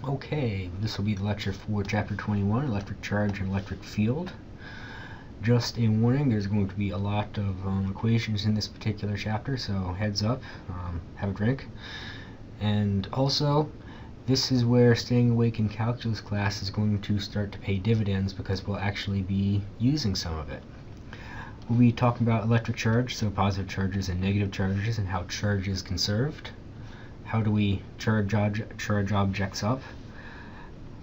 Okay, this will be the lecture for Chapter 21, Electric Charge and Electric Field. Just a warning, there's going to be a lot of equations in this particular chapter, so heads up, have a drink. And also, this is where staying awake in calculus class is going to start to pay dividends because we'll actually be using some of it. We'll be talking about electric charge, so positive charges and negative charges, and how charge is conserved. How do we charge objects up?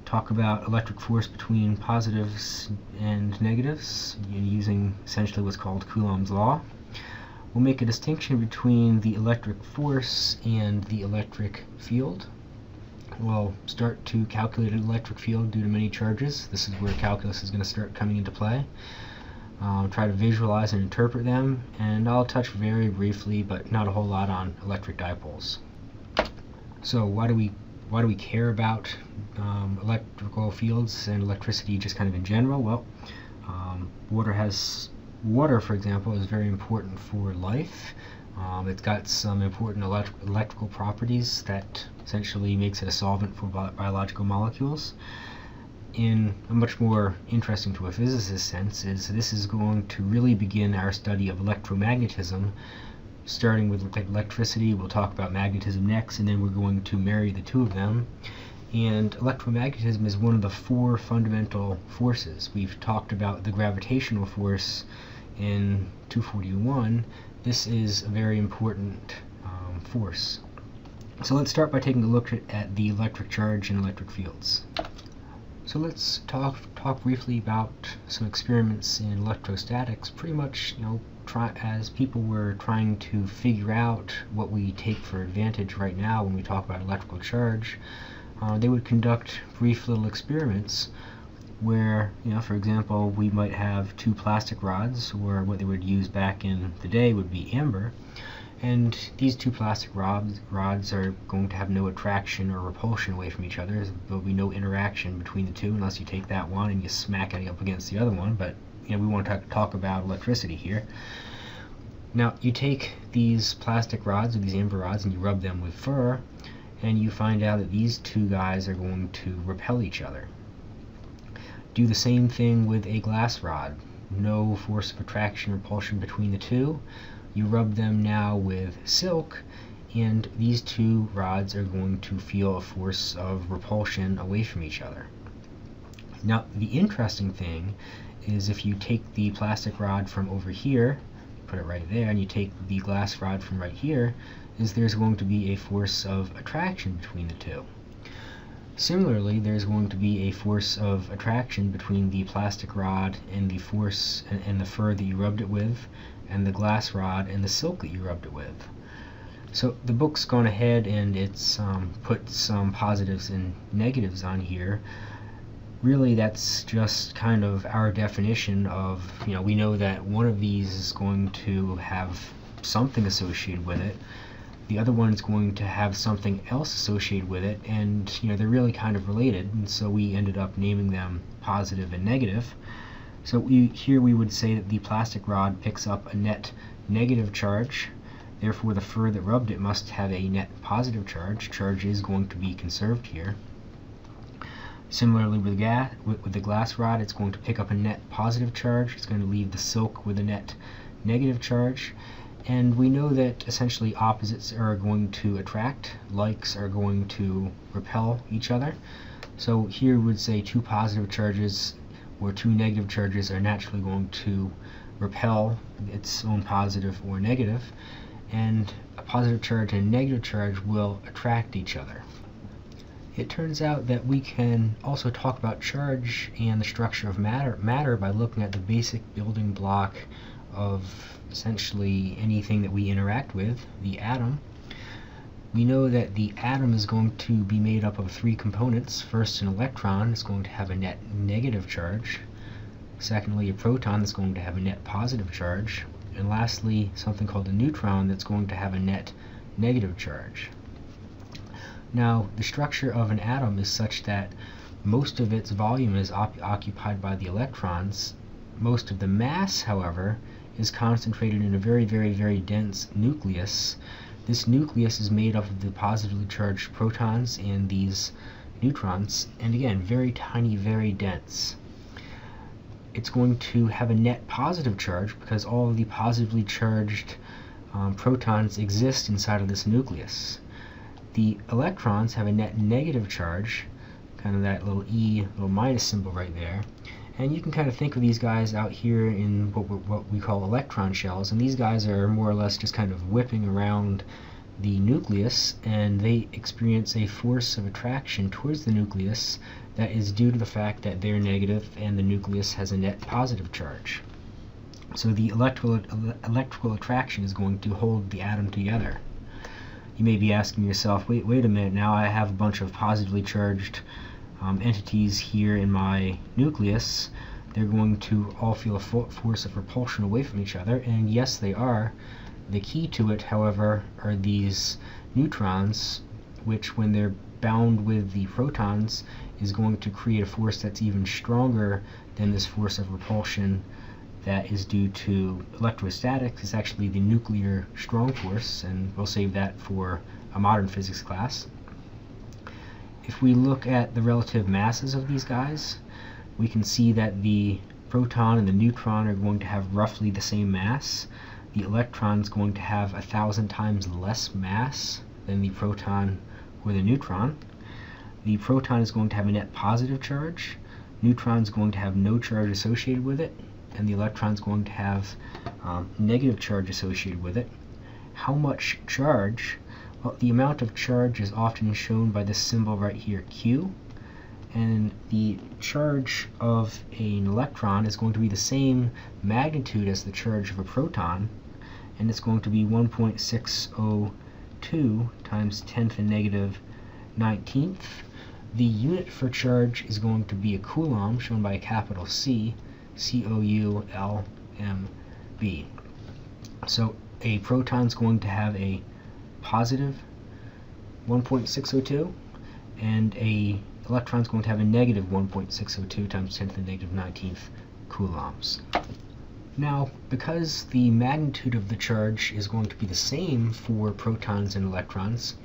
Talk about electric force between positives and negatives using essentially what's called Coulombs Law. We'll make a distinction between the electric force and the electric field. We'll start to calculate an electric field due to many charges. This is where calculus is going to start coming into play. Try to visualize and interpret them, and I'll touch very briefly, but not a whole lot, on electric dipoles. So why do we care about electrical fields and electricity just kind of in general? Well, water, for example, is very important for life. It's got some important electrical properties that essentially makes it a solvent for biological molecules. In a much more interesting to a physicist sense is this is going to really begin our study of electromagnetism. Starting with electricity, we'll talk about magnetism next, and then we're going to marry the two of them. And electromagnetism is one of the four fundamental forces. We've talked about the gravitational force in 241. This is a very important force. So let's start by taking a look at the electric charge and electric fields. So let's talk briefly about some experiments in electrostatics. Pretty much, as people were trying to figure out what we take for advantage right now when we talk about electrical charge, they would conduct brief little experiments where, for example, we might have two plastic rods, or what they would use back in the day would be amber, and these two plastic rods are going to have no attraction or repulsion away from each other. There will be no interaction between the two unless you take that one and you smack it up against the other one, but we want to talk about electricity here. Now, you take these plastic rods, or these amber rods, and you rub them with fur, and you find out that these two guys are going to repel each other. Do the same thing with a glass rod. No force of attraction or repulsion between the two. You rub them now with silk, and these two rods are going to feel a force of repulsion away from each other. Now, the interesting thing is if you take the plastic rod from over here, put it right there, and you take the glass rod from right here, is there's going to be a force of attraction between the two. Similarly, there's going to be a force of attraction between the plastic rod and the force and the fur that you rubbed it with, and the glass rod and the silk that you rubbed it with. So the book's gone ahead and it's put some positives and negatives on here. Really, that's just kind of our definition of, we know that one of these is going to have something associated with it. The other one's going to have something else associated with it, and they're really kind of related, and so we ended up naming them positive and negative. So here we would say that the plastic rod picks up a net negative charge, therefore the fur that rubbed it must have a net positive charge. Charge is going to be conserved here. Similarly with the glass rod, it's going to pick up a net positive charge. It's going to leave the silk with a net negative charge. And we know that essentially opposites are going to attract, likes are going to repel each other. So here we would say two positive charges or two negative charges are naturally going to repel its own positive or negative, and a positive charge and a negative charge will attract each other. It turns out that we can also talk about charge and the structure of matter by looking at the basic building block of essentially anything that we interact with, the atom. We know that the atom is going to be made up of three components. First, an electron is going to have a net negative charge. Secondly, a proton is going to have a net positive charge. And lastly, something called a neutron that's going to have a net negative charge. Now, the structure of an atom is such that most of its volume is occupied by the electrons. Most of the mass, however, is concentrated in a very, very, very dense nucleus. This nucleus is made up of the positively charged protons and these neutrons, and again, very tiny, very dense. It's going to have a net positive charge because all of the positively charged protons exist inside of this nucleus. The electrons have a net negative charge, kind of that little little minus symbol right there. And you can kind of think of these guys out here in what we call electron shells, and these guys are more or less just kind of whipping around the nucleus, and they experience a force of attraction towards the nucleus that is due to the fact that they're negative and the nucleus has a net positive charge. So the electrical attraction is going to hold the atom together. You may be asking yourself, wait a minute, now I have a bunch of positively charged entities here in my nucleus. They're going to all feel a force of repulsion away from each other, and yes, they are. The key to it, however, are these neutrons, which when they're bound with the protons is going to create a force that's even stronger than this force of repulsion that is due to electrostatics. It's actually the nuclear strong force, and we'll save that for a modern physics class. If we look at the relative masses of these guys, we can see that the proton and the neutron are going to have roughly the same mass. The electron is going to have 1,000 times less mass than the proton or the neutron. The proton is going to have a net positive charge, neutron is going to have no charge associated with it, and the electron is going to have negative charge associated with it. How much charge? Well, the amount of charge is often shown by this symbol right here, Q, and the charge of an electron is going to be the same magnitude as the charge of a proton, and it's going to be 1.602 times 10 to the negative 19th. The unit for charge is going to be a coulomb, shown by a capital C, C-O-U-L-M-B. So a proton is going to have a positive 1.602, and a electron is going to have a negative 1.602 times 10 to the negative 19th coulombs. Now, because the magnitude of the charge is going to be the same for protons and electrons,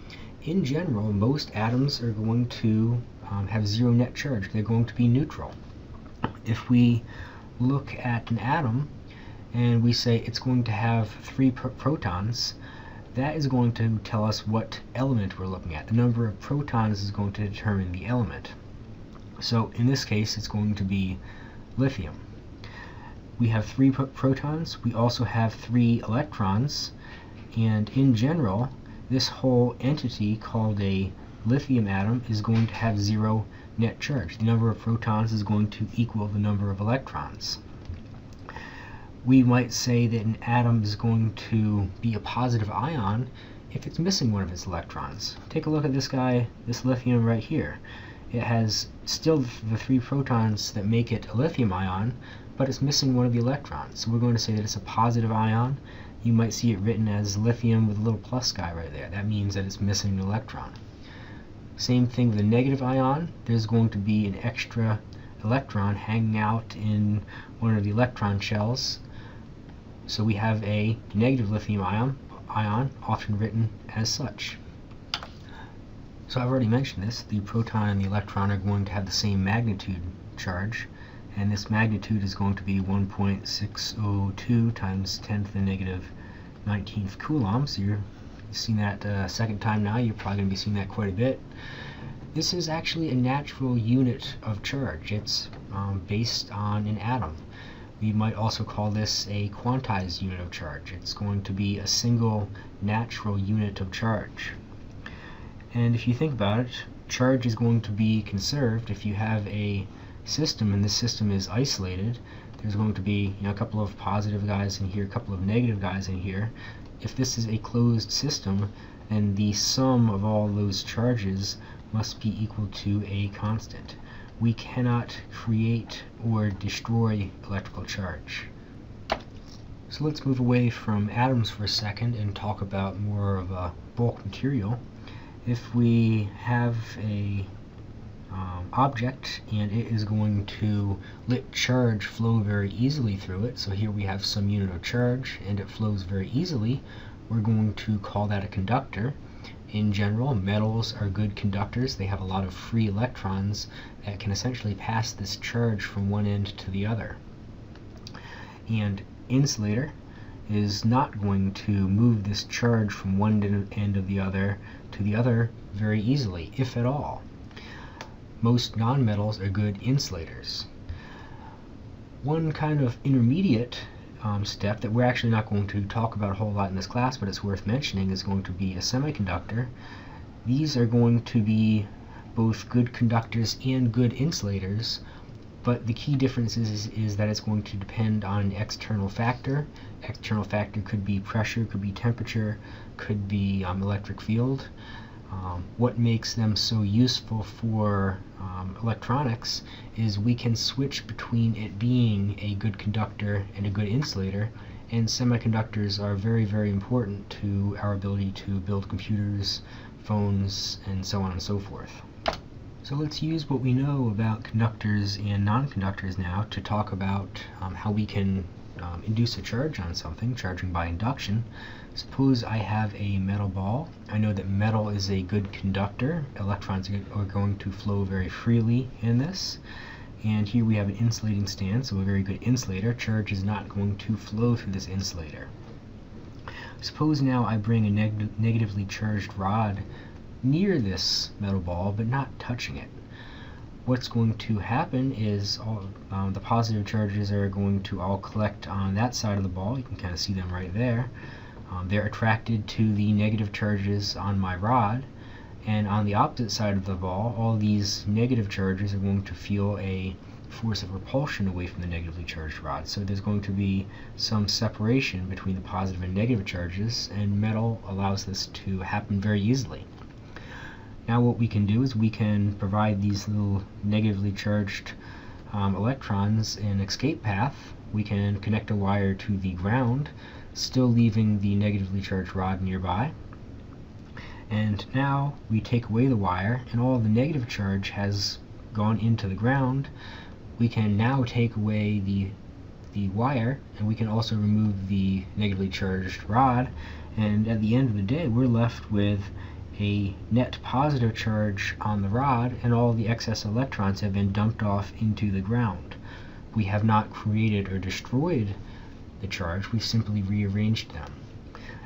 in general, most atoms are going to have zero net charge. They're going to be neutral. If we look at an atom and we say it's going to have 3 protons, that is going to tell us what element we're looking at. The number of protons is going to determine the element. So in this case, it's going to be lithium. We have 3 protons, we also have 3 electrons, and in general, this whole entity called a lithium atom is going to have 0 net charge. The number of protons is going to equal the number of electrons. We might say that an atom is going to be a positive ion if it's missing one of its electrons. Take a look at this guy, this lithium right here. It has still the 3 protons that make it a lithium ion, but it's missing one of the electrons. So we're going to say that it's a positive ion. You might see it written as lithium with a little plus guy right there. That means that it's missing an electron. Same thing with a negative ion. There's going to be an extra electron hanging out in one of the electron shells. So we have a negative lithium ion, often written as such. So I've already mentioned this. The proton and the electron are going to have the same magnitude charge, and this magnitude is going to be 1.602 times 10 to the negative 19th coulombs. So you've seen that a second time now. You're probably going to be seeing that quite a bit. This is actually a natural unit of charge. It's based on an atom. We might also call this a quantized unit of charge. It's going to be a single natural unit of charge. And if you think about it, charge is going to be conserved. If you have a system and this system is isolated, there's going to be a couple of positive guys in here, a couple of negative guys in here. If this is a closed system, then the sum of all those charges must be equal to a constant. We cannot create or destroy electrical charge. So let's move away from atoms for a second and talk about more of a bulk material. If we have a object and it is going to let charge flow very easily through it, so here we have some unit of charge and it flows very easily, we're going to call that a conductor. In general, metals are good conductors. They have a lot of free electrons that can essentially pass this charge from one end to the other. And insulator is not going to move this charge from one end of the other to the other very easily, if at all. Most nonmetals are good insulators. One kind of intermediate step that we're actually not going to talk about a whole lot in this class, but it's worth mentioning, is going to be a semiconductor. These are going to be both good conductors and good insulators, but the key difference is that it's going to depend on an external factor. External factor could be pressure, could be temperature, could be electric field. What makes them so useful for electronics is we can switch between it being a good conductor and a good insulator, and semiconductors are very, very important to our ability to build computers, phones, and so on and so forth. So let's use what we know about conductors and non-conductors now to talk about how we can induce a charge on something, charging by induction. Suppose I have a metal ball. I know that metal is a good conductor. Electrons are going to flow very freely in this. And here we have an insulating stand, so a very good insulator. Charge is not going to flow through this insulator. Suppose now I bring a negatively charged rod near this metal ball, but not touching it. What's going to happen is the positive charges are going to all collect on that side of the ball. You can kind of see them right there. They're attracted to the negative charges on my rod, and on the opposite side of the ball, all these negative charges are going to feel a force of repulsion away from the negatively charged rod. So there's going to be some separation between the positive and negative charges, and metal allows this to happen very easily. Now what we can do is we can provide these little negatively charged electrons an escape path. We can connect a wire to the ground, still leaving the negatively charged rod nearby. And now we take away the wire, and all the negative charge has gone into the ground. We can now take away the wire, and we can also remove the negatively charged rod, and at the end of the day we're left with a net positive charge on the rod, and all the excess electrons have been dumped off into the ground. We have not created or destroyed the charge, we've simply rearranged them.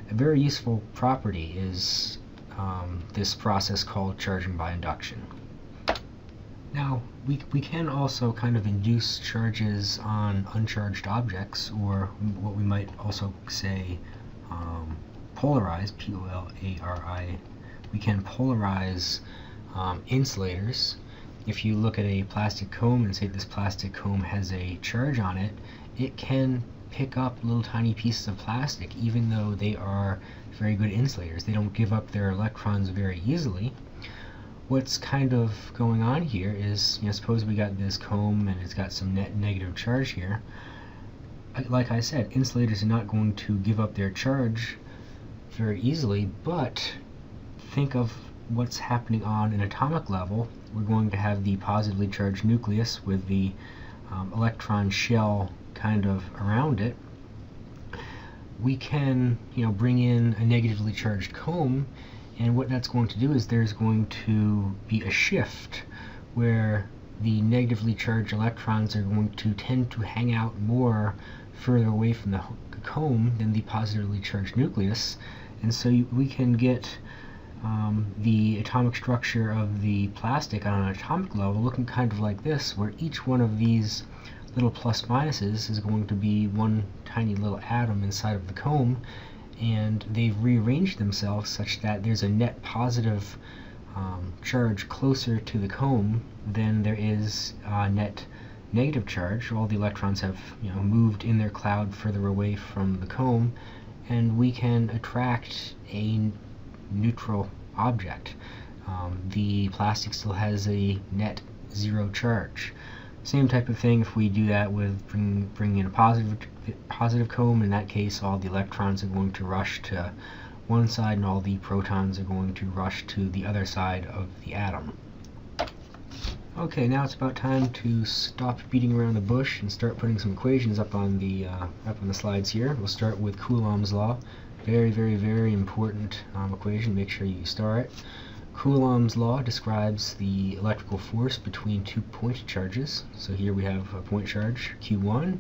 A very useful property is this process called charging by induction. Now, we can also kind of induce charges on uncharged objects, or what we might also say polarize, P-O-L-A-R-I. We can polarize insulators. If you look at a plastic comb and say this plastic comb has a charge on it, it can pick up little tiny pieces of plastic, even though they are very good insulators. They don't give up their electrons very easily. What's kind of going on here is, suppose we got this comb and it's got some net negative charge here. Like I said, insulators are not going to give up their charge very easily, but think of what's happening on an atomic level. We're going to have the positively charged nucleus with the electron shell kind of around it. We can bring in a negatively charged comb, and what that's going to do is there's going to be a shift where the negatively charged electrons are going to tend to hang out more further away from the comb than the positively charged nucleus, and so we can get the atomic structure of the plastic on an atomic level looking kind of like this, where each one of these little plus minuses is going to be one tiny little atom inside of the comb, and they've rearranged themselves such that there's a net positive charge closer to the comb than there is net negative charge. All the electrons have moved in their cloud further away from the comb, and we can attract a neutral object. The plastic still has a net zero charge. Same type of thing if we do that with bringing in a positive comb. In that case, all the electrons are going to rush to one side and all the protons are going to rush to the other side of the atom. Okay, now it's about time to stop beating around the bush and start putting some equations up on the slides here. We'll start with Coulombs Law. Very, very, very important equation. Make sure you star it. Coulombs Law describes the electrical force between 2 point charges. So here we have a point charge Q1,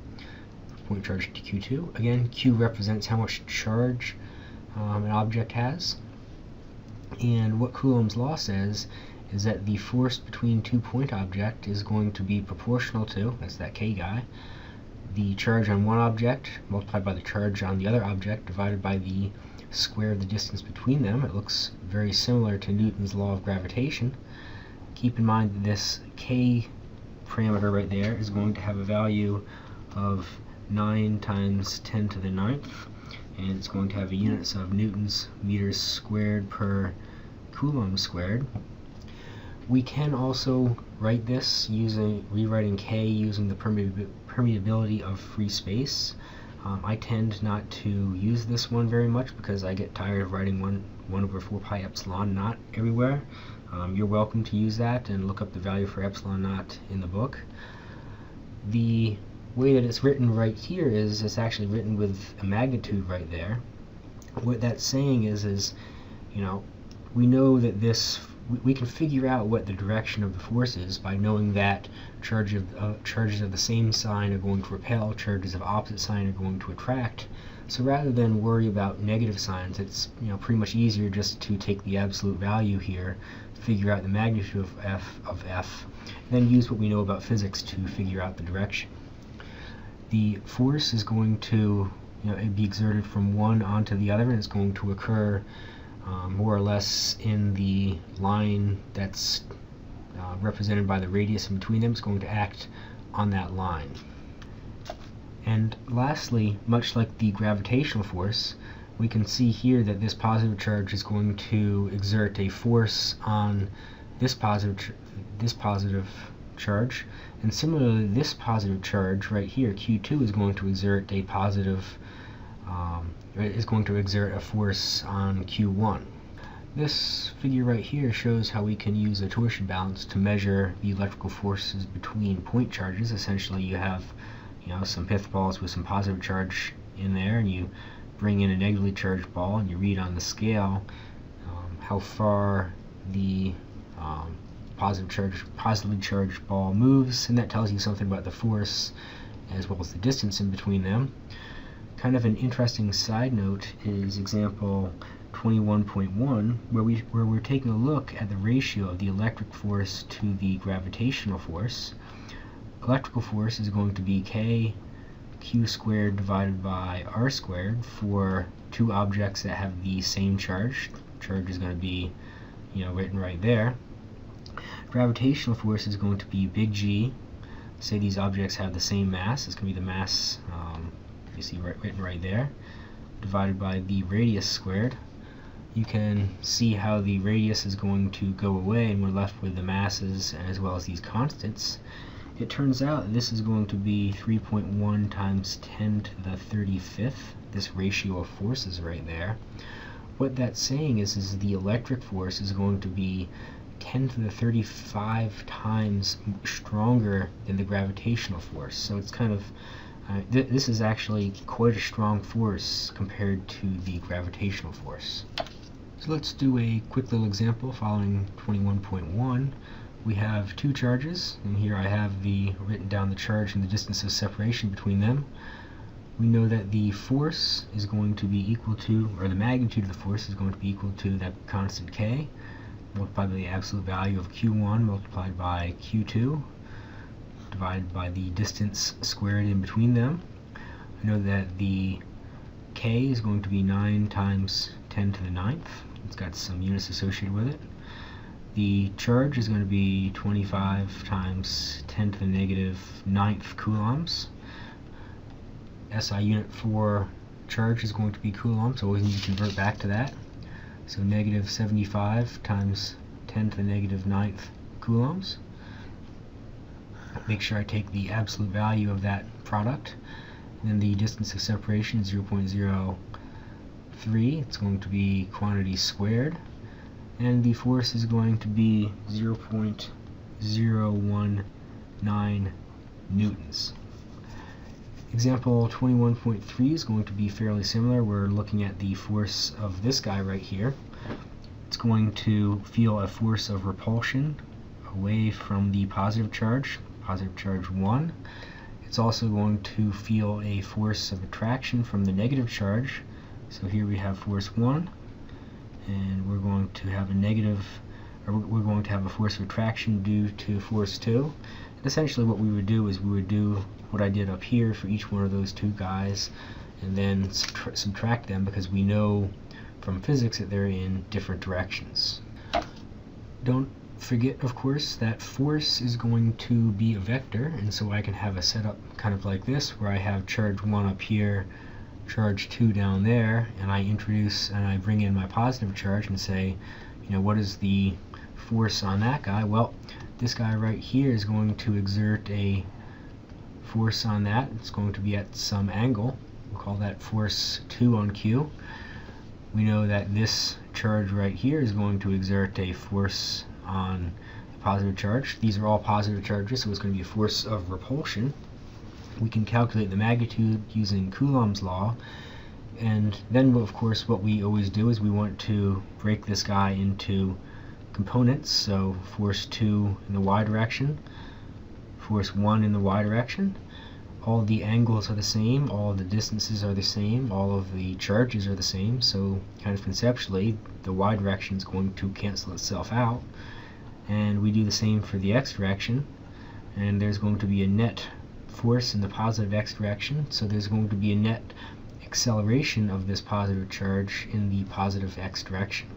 point charge Q2. Again, Q represents how much charge an object has. And what Coulombs Law says is that the force between 2 point object is going to be proportional to, that's that K guy, the charge on one object multiplied by the charge on the other object divided by the square of the distance between them. It looks very similar to Newton's law of gravitation. Keep in mind that this K parameter right there is going to have a value of 9 times 10 to the 9th, and it's going to have a units of Newton's meters squared per Coulomb squared. We can also write this rewriting K using the permeability of free space. I tend not to use this one very much because I get tired of writing 1 over 4 pi epsilon naught everywhere. You're welcome to use that and look up the value for epsilon naught in the book. The way that it's written right here is it's actually written with a magnitude right there. What that's saying is we know that we can figure out what the direction of the force is by knowing that charges of the same sign are going to repel, charges of opposite sign are going to attract. So rather than worry about negative signs, it's pretty much easier just to take the absolute value here, figure out the magnitude of F, then use what we know about physics to figure out the direction. The force is going to be exerted from one onto the other, and it's going to occur more or less in the line that's represented by the radius in between them. It's going to act on that line. And lastly, much like the gravitational force, we can see here that this positive charge is going to exert a force on this positive charge, and similarly this positive charge right here, Q2, is going to exert a force on Q1. This figure right here shows how we can use a torsion balance to measure the electrical forces between point charges. Essentially, you have some pith balls with some positive charge in there, and you bring in a negatively charged ball, and you read on the scale how far the positively charged ball moves, and that tells you something about the force as well as the distance in between them. Kind of an interesting side note is example 21.1, where we're taking a look at the ratio of the electric force to the gravitational force. Electrical force is going to be Q squared divided by R squared for two objects that have the same charge. Charge is going to be written right there. Gravitational force is going to be big G. Say these objects have the same mass. It's going to be the mass you see written right there, divided by the radius squared. You can see how the radius is going to go away, and we're left with the masses as well as these constants. It turns out this is going to be 3.1 times 10 to the 35th, this ratio of forces right there. What that's saying is the electric force is going to be 10 to the 35 times stronger than the gravitational force. So it's kind of this is actually quite a strong force compared to the gravitational force. So let's do a quick little example following 21.1. We have two charges, and here I have written down the charge and the distance of separation between them. We know that the force is going to be equal to, or the magnitude of the force is going to be equal to that constant K multiplied by the absolute value of Q1 multiplied by Q2 divided by the distance squared in between them. I know that the K is going to be 9 times 10 to the 9th. It's got some units associated with it. The charge is going to be 25 times 10 to the negative 9th coulombs. SI unit for charge is going to be coulombs, so always need to convert back to that. So negative 75 times 10 to the negative 9th coulombs. Make sure I take the absolute value of that product. And then the distance of separation is 0.03. It's going to be quantity squared. And the force is going to be 0.019 newtons. Example 21.3 is going to be fairly similar. We're looking at the force of this guy right here. It's going to feel a force of repulsion away from the positive charge 1. It's also going to feel a force of attraction from the negative charge. So here we have force 1, and we're going to have a force of attraction due to force 2. And essentially what we would do is we would do what I did up here for each one of those two guys, and then subtract them, because we know from physics that they're in different directions. Don't forget, of course, that force is going to be a vector, and so I can have a setup kind of like this, where I have charge 1 up here, charge 2 down there, and I bring in my positive charge and say, what is the force on that guy? Well, this guy right here is going to exert a force on that. It's going to be at some angle. We'll call that force 2 on Q. We know that this charge right here is going to exert a force on the positive charge. These are all positive charges, so it's going to be a force of repulsion. We can calculate the magnitude using Coulombs Law, and then of course what we always do is we want to break this guy into components. So force 2 in the y direction, force 1 in the y direction. All of the angles are the same, all of the distances are the same, all of the charges are the same, so kind of conceptually the y direction is going to cancel itself out. And we do the same for the x direction, and there's going to be a net force in the positive x direction, so there's going to be a net acceleration of this positive charge in the positive x direction.